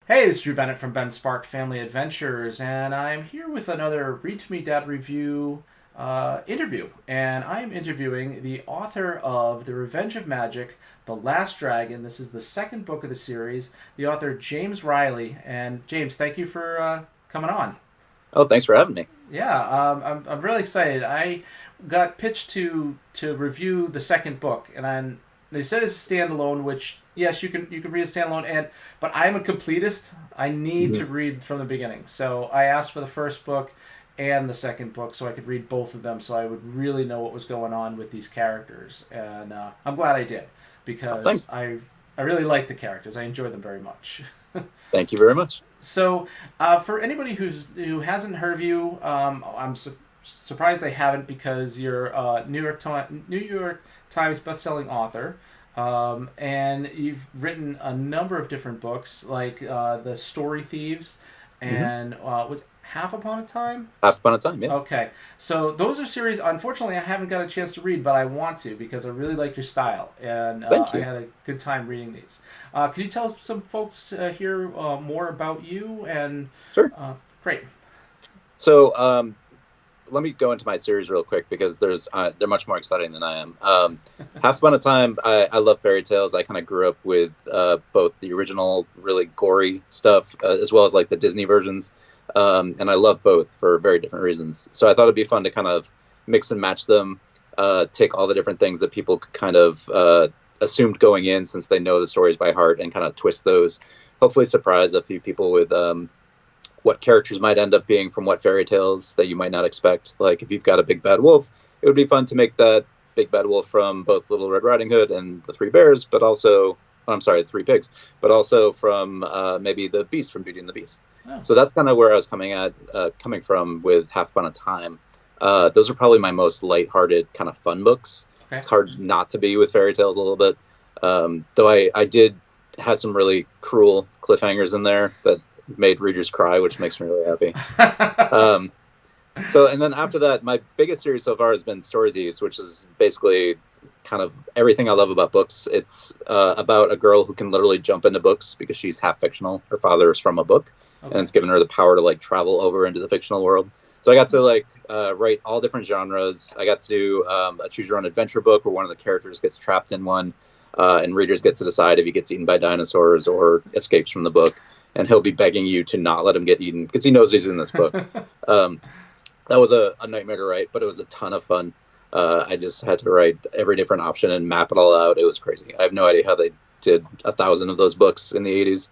Hey, this is Drew Bennett from BenSpark Family Adventures, and I'm here with another Read to Me Dad review interview. And I'm interviewing the author of The Revenge of Magic, The Last Dragon. This is the second book of the series, the author James Riley. And James, thank you for coming on. Oh, thanks for having me. Yeah, I'm really excited. I got pitched to review the second book, and they said it's a standalone. Which yes, you can read a standalone, and but I'm a completist. I need to Mhm. read from the beginning. So I asked for the first book and the second book so I could read both of them, so I would really know what was going on with these characters. And I'm glad I did Oh, because thanks. I really like the characters. I enjoy them very much. Thank you very much. So, for anybody who hasn't heard of you, I'm surprised they haven't because you're a New York Times bestselling author, and you've written a number of different books like the Story Thieves Hmm. and was Half Upon a Time. Half Upon a Time, yeah. Okay, so those are series. Unfortunately, I haven't got a chance to read, but I want to because I really like your style, and Thank I you. had a good time reading these. Could you tell us some folks here more about you? And Sure. great. So, let me go into my series real quick because they're much more exciting than I am. Half Upon a Time, I love fairy tales. I kind of grew up with both the original, really gory stuff, as well as like the Disney versions, and I love both for very different reasons. So I thought it'd be fun to kind of mix and match them, take all the different things that people kind of assumed going in, since they know the stories by heart, and kind of twist those. Hopefully, surprise a few people with what characters might end up being from what fairy tales that you might not expect. Like if you've got a big bad wolf, it would be fun to make that big bad wolf from both Little Red Riding Hood and the Three Bears, but also, I'm sorry, the Three Pigs, but also from maybe the Beast from Beauty and the Beast. Oh, So that's kind of where I was coming from with Half Upon a Time. Those are probably my most lighthearted, kind of fun books. okay. It's hard not to be with fairy tales a little bit, though I did have some really cruel cliffhangers in there that made readers cry, which makes me really happy. Um, and then after that, my biggest series so far has been Story Thieves, which is basically kind of everything I love about books. It's about a girl who can literally jump into books because she's half fictional. Her father is from a book, and Okay. it's given her the power to like travel over into the fictional world. So I got to like write all different genres. I got to do a choose your own adventure book where one of the characters gets trapped in one, and readers get to decide if he gets eaten by dinosaurs or escapes from the book. And he'll be begging you to not let him get eaten because he knows he's in this book. Um, that was a nightmare to write, but it was a ton of fun. I just had to write every different option and map it all out. It was crazy. I have no idea how they did 1,000 of those books in the 80s.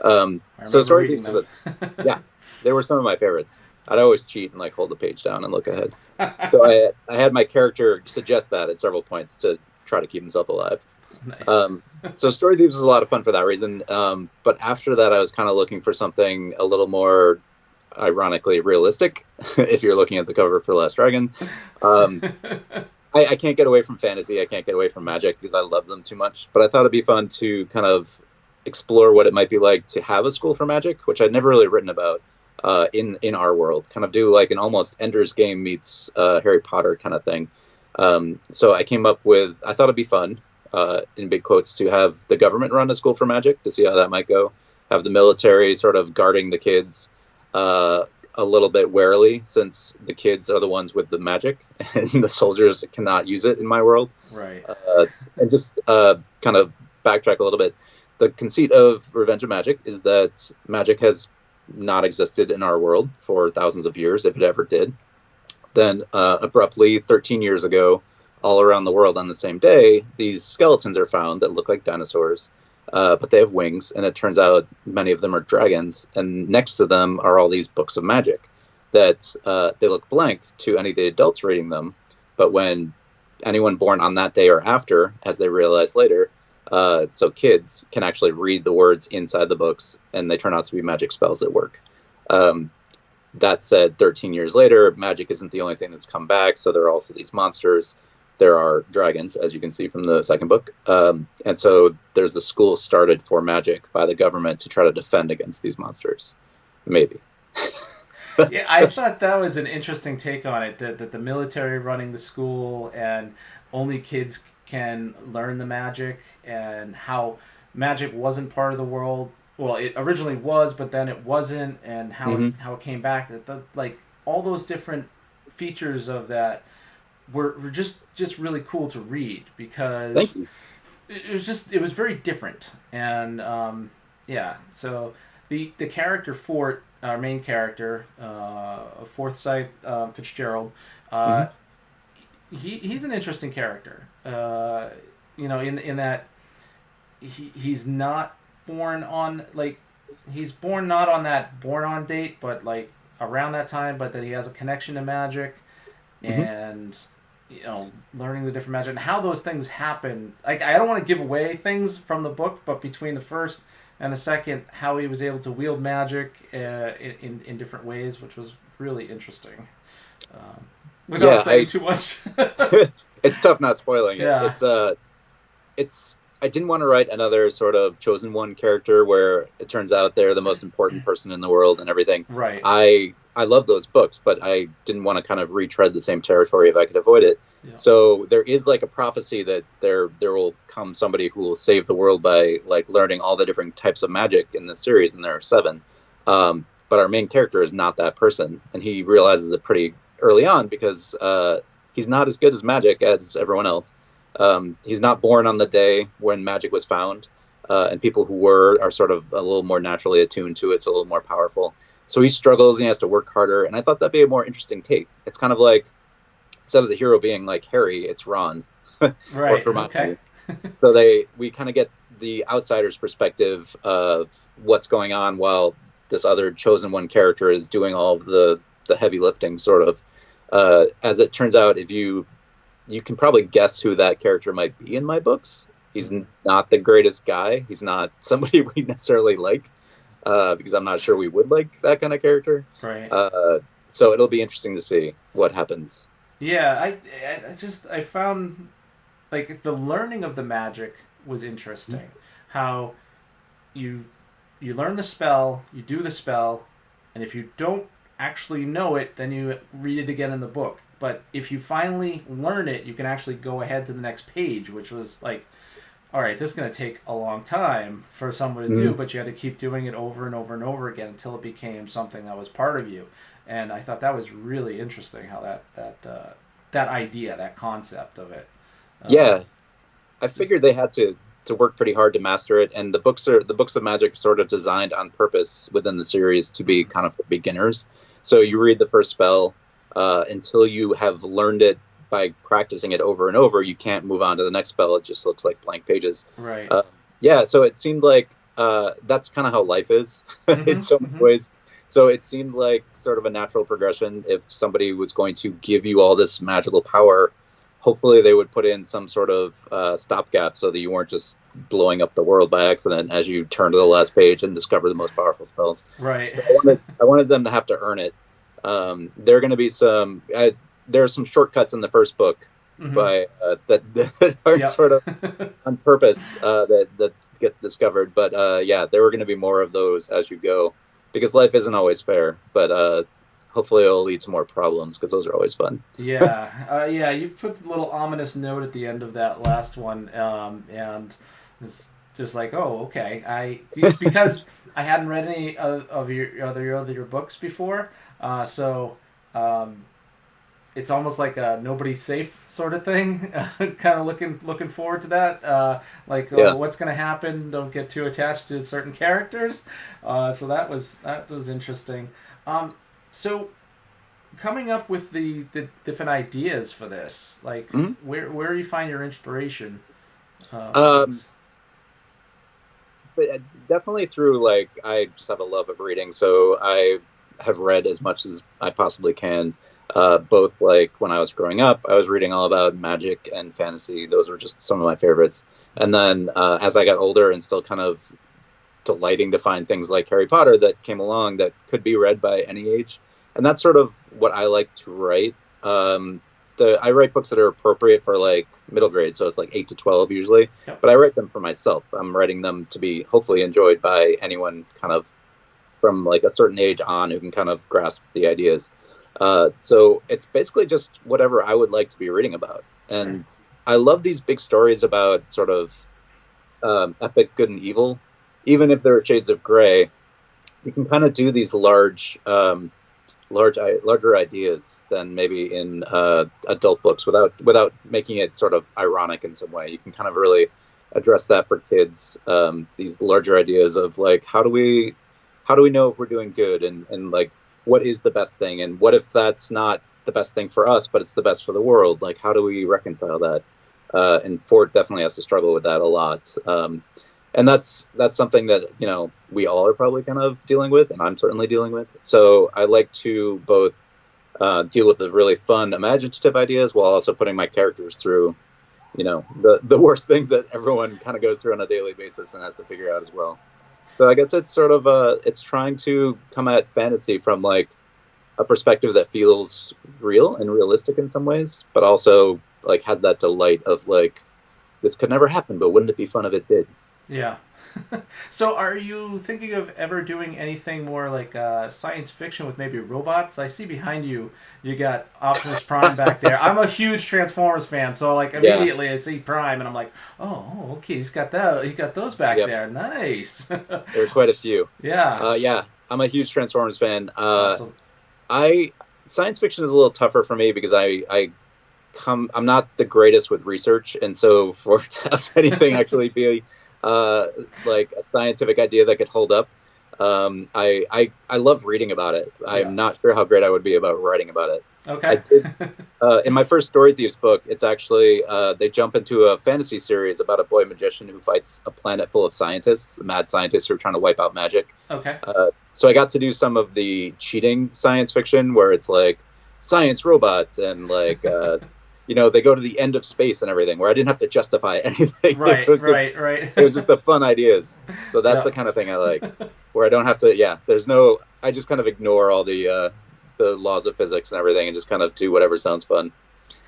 I So remember Story reading Thieves was them. yeah, they were some of my favorites. I'd always cheat and like hold the page down and look ahead. So I had my character suggest that at several points to try to keep himself alive. Nice. Um, so Story Thieves was a lot of fun for that reason. But after that, I was kind of looking for something a little more, ironically, realistic. If you're looking at the cover for Last Dragon, um, I can't get away from fantasy. I can't get away from magic because I love them too much. But I thought it'd be fun to kind of explore what it might be like to have a school for magic, which I'd never really written about in our world. Kind of do like an almost Ender's Game meets Harry Potter kind of thing. So I came up with, I thought it'd be fun, in big quotes, to have the government run a school for magic to see how that might go. Have the military sort of guarding the kids uh, a little bit warily, since the kids are the ones with the magic and the soldiers cannot use it in my world. Right. Uh, and just kind of backtrack a little bit. The conceit of Revenge of Magic is that magic has not existed in our world for thousands of years, if it ever did. Then, abruptly, 13 years ago, all around the world on the same day, these skeletons are found that look like dinosaurs, but they have wings, and it turns out many of them are dragons. And next to them are all these books of magic that they look blank to any of the adults reading them. But when anyone born on that day or after, as they realize later, so kids can actually read the words inside the books, and they turn out to be magic spells that work. Um, that said, 13 years later, magic isn't the only thing that's come back. So there are also these monsters. There are dragons, as you can see from the second book. And so there's the school started for magic by the government to try to defend against these monsters. Maybe. Yeah, I thought that was an interesting take on it. That the military running the school and only kids can learn the magic, and how magic wasn't part of the world well, it originally was, but then it wasn't, and Hmm. how it came back. Like all those different features of that were just really cool to read Thank because you. it was very different, and yeah. So the character Fort, our main character, Forsyth Fitzgerald, Hmm. uh, he's an interesting character. In that he's not born on like he's born not on that born on date, but like around that time, but that he has a connection to magic Hmm. and learning the different magic and how those things happen. Like I don't want to give away things from the book, but between the first and the second, how he was able to wield magic in different ways, which was really interesting. Without Yeah, saying too much. it's tough not spoiling it. Yeah. It's I didn't want to write another sort of chosen one character where it turns out they're the most important person in the world and everything. Right. I love those books, but I didn't want to kind of retread the same territory if I could avoid it. Yeah. So there is like a prophecy that there will come somebody who will save the world by like learning all the different types of magic in the series, and there are seven. But our main character is not that person, and he realizes it pretty early on because he's not as good as magic as everyone else. He's not born on the day when magic was found, and people who were are sort of a little more naturally attuned to it, so a little more powerful. So he struggles and he has to work harder, and I thought that'd be a more interesting take. It's kind of like instead of the hero being like Harry, it's Ron or Right. Okay. Hermione. So we kind of get the outsider's perspective of what's going on while this other chosen one character is doing all of the heavy lifting, sort of. As it turns out, if you can probably guess who that character might be in my books. He's Mm-hmm. not the greatest guy. He's not somebody we necessarily like, because I'm not sure we would like that kind of character. Right. Uh, so it'll be interesting to see what happens. Yeah. I found like the learning of the magic was interesting. How you you learn the spell, you do the spell, and if you don't actually know it, then you read it again in the book. But if you finally learn it, you can actually go ahead to the next page, which was like, all right, this is going to take a long time for someone to do, Mm-hmm. but you had to keep doing it over and over and over again until it became something that was part of you. And I thought that was really interesting how that idea, that concept of it, uh, Yeah, I just figured they had to work pretty hard to master it, and the books of magic are sort of designed on purpose within the series to be kind of for beginners. So you read the first spell until you have learned it by practicing it over and over. You can't move on to the next spell; it just looks like blank pages. right. Uh, yeah, so it seemed like that's kind of how life is in Mm-hmm. so many Mm-hmm. ways. So it seemed like sort of a natural progression. If somebody was going to give you all this magical power, hopefully they would put in some sort of stopgap so that you weren't just blowing up the world by accident as you turn to the last page and discover the most powerful spells. Right. So I wanted them to have to earn it. There are going to be there are some shortcuts in the first book Mm-hmm. by that are Yep. sort of on purpose that get discovered. But yeah, there were going to be more of those as you go because life isn't always fair. But hopefully it'll lead to more problems because those are always fun. Yeah, yeah. You put a little ominous note at the end of that last one, and it's just like, oh, okay. Because I hadn't read any of your books before, so um, it's almost like a nobody's safe sort of thing. Kind of looking forward to that. Like, oh, Yeah. what's going to happen? Don't get too attached to certain characters. So that was interesting. So coming up with the different ideas for this, like Mhm. where do you find your inspiration for Um, things? but definitely through like I just have a love of reading, so I have read as much as I possibly can. Both like when I was growing up, I was reading all about magic and fantasy. Those were just some of my favorites. And then as I got older and still kind of delighting to find things like Harry Potter that came along that could be read by any age, and that's sort of what I like to write. I write books that are appropriate for like middle grade, so it's like 8 to 12 usually. Yep. But I write them for myself. I'm writing them to be hopefully enjoyed by anyone kind of from like a certain age on who can kind of grasp the ideas. So it's basically just whatever I would like to be reading about, Sure. and I love these big stories about sort of epic good and evil. even if there are shades of gray, you can kind of do these larger ideas than maybe in adult books without making it sort of ironic in some way. You can kind of really address that for kids. These larger ideas of like how do we know if we're doing good, and like what is the best thing, and what if that's not the best thing for us, but it's the best for the world? Like how do we reconcile that? And Ford definitely has to struggle with that a lot. And that's something that we all are probably kind of dealing with, and I'm certainly dealing with. So I like to both deal with the really fun imaginative ideas while also putting my characters through the worst things that everyone kind of goes through on a daily basis and has to figure out as well. So I guess it's sort of it's trying to come at fantasy from like a perspective that feels real and realistic in some ways, but also like has that delight of like this could never happen, but wouldn't it be fun if it did? Yeah. So, are you thinking of ever doing anything more like science fiction with maybe robots? I see behind you, you got Optimus Prime back there. I'm a huge Transformers fan, so like Yeah. immediately I see Prime, and I'm like, oh, okay, he's got that. He got those back Yep. there. Nice. There are quite a few. Yeah. Yeah, I'm a huge Transformers fan. Awesome. I Science fiction is a little tougher for me because I'm not the greatest with research, and so for to have anything actually be uh, like a scientific idea that could hold up, I love reading about it. Yeah. I'm not sure how great I would be about writing about it. I Okay. did in my first Story Thieves book. It's actually they jump into a fantasy series about a boy magician who fights a planet full of scientists, mad scientists who are trying to wipe out magic. Okay. So I got to do some of the cheating science fiction where it's like science robots and like they go to the end of space and everything where I didn't have to justify anything. It Right. was just Right. Right. it was just the fun ideas. So that's Yeah. the kind of thing I like, where I don't have to. Yeah, there's no. I just kind of ignore all the laws of physics and everything and just kind of do whatever sounds fun.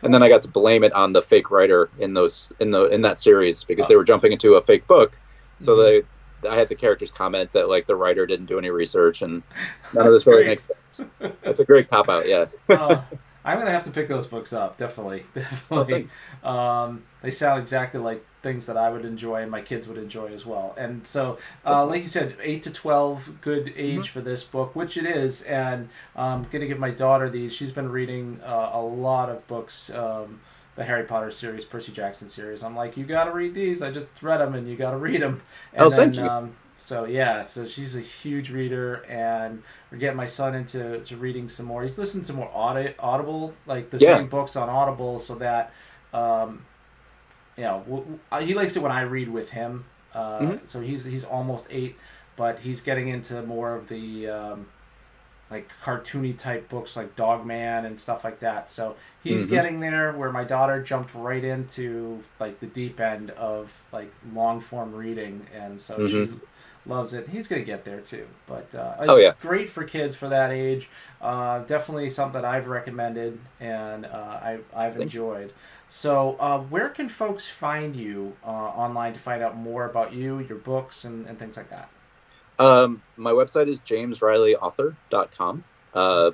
And then I got to blame it on the fake writer in that series because they were jumping into a fake book. So Mhm. I had the characters comment that like the writer didn't do any research and none of That's this really great. makes sense. That's a great cop out. Yeah. Uh, I'm gonna have to pick those books up. Definitely, Oh, definitely. thanks. They sound exactly like things that I would enjoy and my kids would enjoy as well. And so, like you said, 8 to 12, good Mm-hmm. age for this book, which it is. And I'm gonna give my daughter these. She's been reading a lot of books. The Harry Potter series, Percy Jackson series. I'm like, you got to read these. I just read them, and you got to read them. Oh, And thank then, you. so yeah, so she's a huge reader, and we're getting my son into reading some more. He's listening to more Audible, like the Yeah. same books on Audible, so that um, he likes it when I read with him. Hmm. So he's almost 8, but he's getting into more of the like cartoony type books like Dog Man and stuff like that. So he's Hmm. getting there where my daughter jumped right into like the deep end of like long form reading, and so Hmm. she loves it. He's gonna get there too, but Oh it's yeah. great for kids for that age. Definitely something that I've recommended and I've Thank you. enjoyed. So, where can folks find you online to find out more about you, your books, and things like that? My website is jamesrileyauthor.com,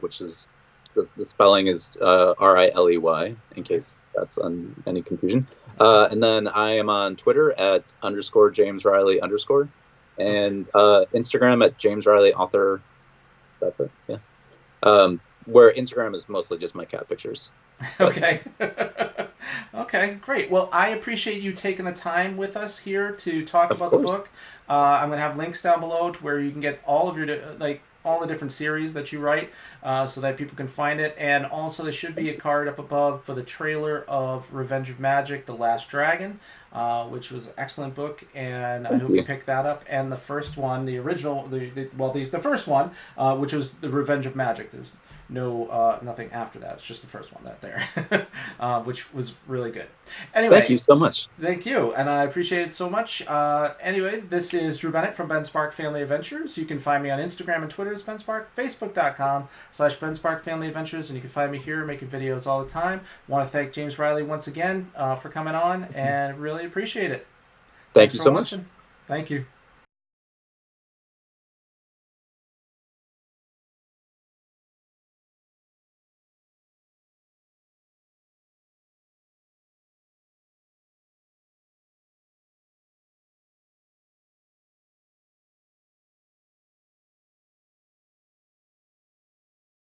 which is the spelling is Riley, in case that's on any confusion. And then I am on Twitter at underscore James Riley underscore, Okay. and Instagram at James Riley Author. That's it. Yeah. Where Instagram is mostly just my cat pictures. But Okay. Okay, great. Well, I appreciate you taking the time with us here to talk of about the course. book. I'm going to have links down below to where you can get all of your like all the different series that you write, so that people can find it. And also, there should be a card up above for the trailer of Revenge of Magic: The Last Dragon, which was an excellent book, and I Thank hope you you. pick that up. And the first one, the original, the first one, which was The Revenge of Magic. There's no nothing after that. It's just the first one that there, which was really good. Thank you Anyway, so much. thank you, and I appreciate it so much. Anyway, this is Drew Bennett from BenSpark Family Adventures. You can find me on Instagram and Twitter as BenSpark, Facebook.com/BenSpark Family Adventures, and you can find me here making videos all the time. Want to thank James Riley once again for coming on, and really appreciate it. Thank Thanks you for so much. watching. Thank you.